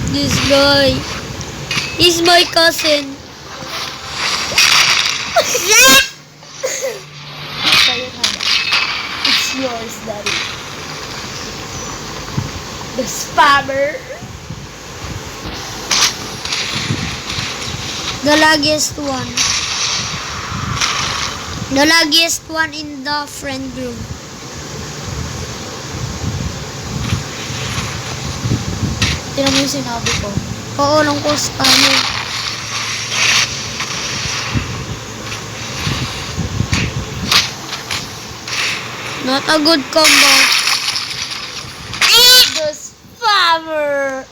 This guy. He's my cousin. It's yours, daddy. The spammer. The laggiest one. The laggiest one in the friend group. Tinan mo yung sinabi ko. Oo, lang ko spammer. Not a good combo. The spammer.